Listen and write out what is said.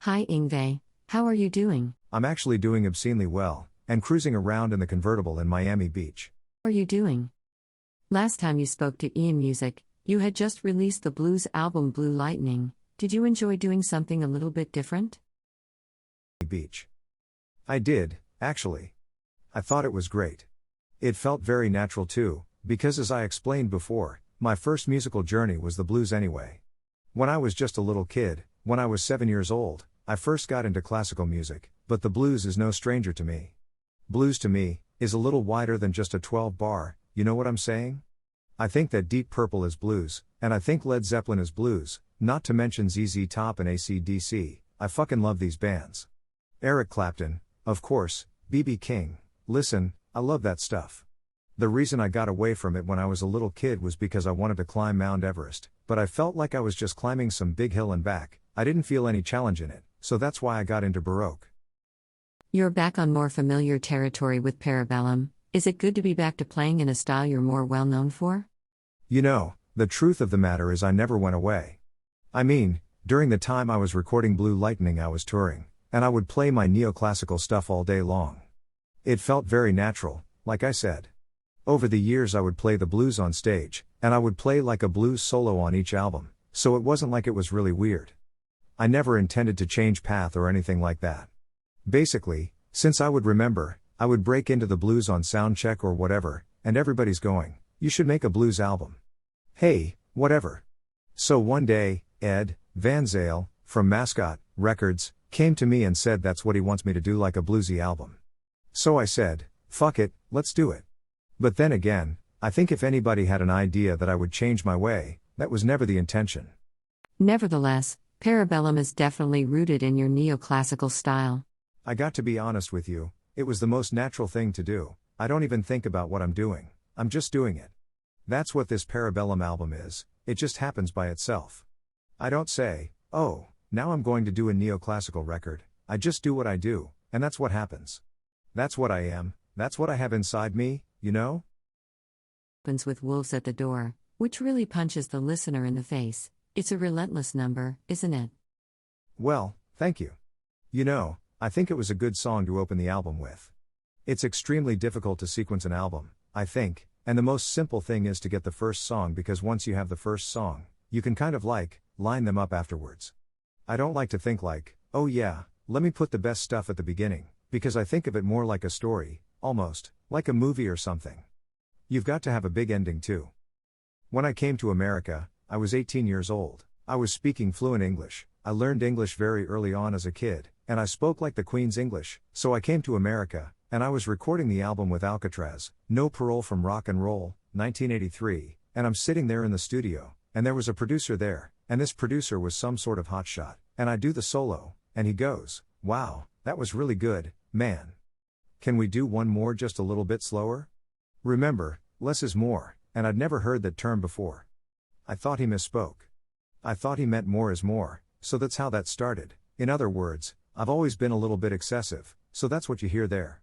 Hi Ingve, how are you doing? I'm actually doing obscenely well, and cruising around in the convertible in Miami Beach. How are you doing? Last time you spoke to Ian Music, you had just released the blues album Blue Lightning. Did you enjoy doing something a little bit different? Beach. I did, actually. I thought it was great. It felt very natural too, because as I explained before, my first musical journey was the blues anyway. When I was just a little kid, when I was 7 years old, I first got into classical music, but the blues is no stranger to me. Blues to me is a little wider than just a 12-bar, you know what I'm saying? I think that Deep Purple is blues, and I think Led Zeppelin is blues, not to mention ZZ Top and AC/DC. I fucking love these bands. Eric Clapton, of course, B.B. King, listen, I love that stuff. The reason I got away from it when I was a little kid was because I wanted to climb Mount Everest, but I felt like I was just climbing some big hill and back. I didn't feel any challenge in it, so that's why I got into Baroque. You're back on more familiar territory with Parabellum. Is it good to be back to playing in a style you're more well known for? You know, the truth of the matter is I never went away. I mean, during the time I was recording Blue Lightning I was touring, and I would play my neoclassical stuff all day long. It felt very natural, like I said. Over the years I would play the blues on stage, and I would play like a blues solo on each album, so it wasn't like it was really weird. I never intended to change path or anything like that. Basically, since I would remember, I would break into the blues on soundcheck or whatever, and everybody's going, you should make a blues album. Hey, whatever. So one day, Ed Van Zale, from Mascot Records, came to me and said that's what he wants me to do, like a bluesy album. So I said, fuck it, let's do it. But then again, I think if anybody had an idea that I would change my way, that was never the intention. Nevertheless, Parabellum is definitely rooted in your neoclassical style. I got to be honest with you, it was the most natural thing to do. I don't even think about what I'm doing, I'm just doing it. That's what this Parabellum album is, it just happens by itself. I don't say, oh, now I'm going to do a neoclassical record, I just do what I do, and that's what happens. That's what I am, that's what I have inside me, you know? Opens with Wolves at the Door, which really punches the listener in the face. It's a relentless number, isn't it? Well, thank you. You know, I think it was a good song to open the album with. It's extremely difficult to sequence an album, I think, and the most simple thing is to get the first song, because once you have the first song, you can kind of line them up afterwards. I don't like to think like, oh yeah, let me put the best stuff at the beginning, because I think of it more like a story, almost, like a movie or something. You've got to have a big ending too. When I came to America, I was 18 years old. I was speaking fluent English. I learned English very early on as a kid, and I spoke like the Queen's English, so I came to America, and I was recording the album with Alcatraz, No Parole from Rock and Roll, 1983, and I'm sitting there in the studio, and there was a producer there, and this producer was some sort of hotshot, and I do the solo, and he goes, wow, that was really good, man. Can we do one more just a little bit slower? Remember, less is more, and I'd never heard that term before. I thought he misspoke. I thought he meant more is more, so that's how that started. In other words, I've always been a little bit excessive, so that's what you hear there.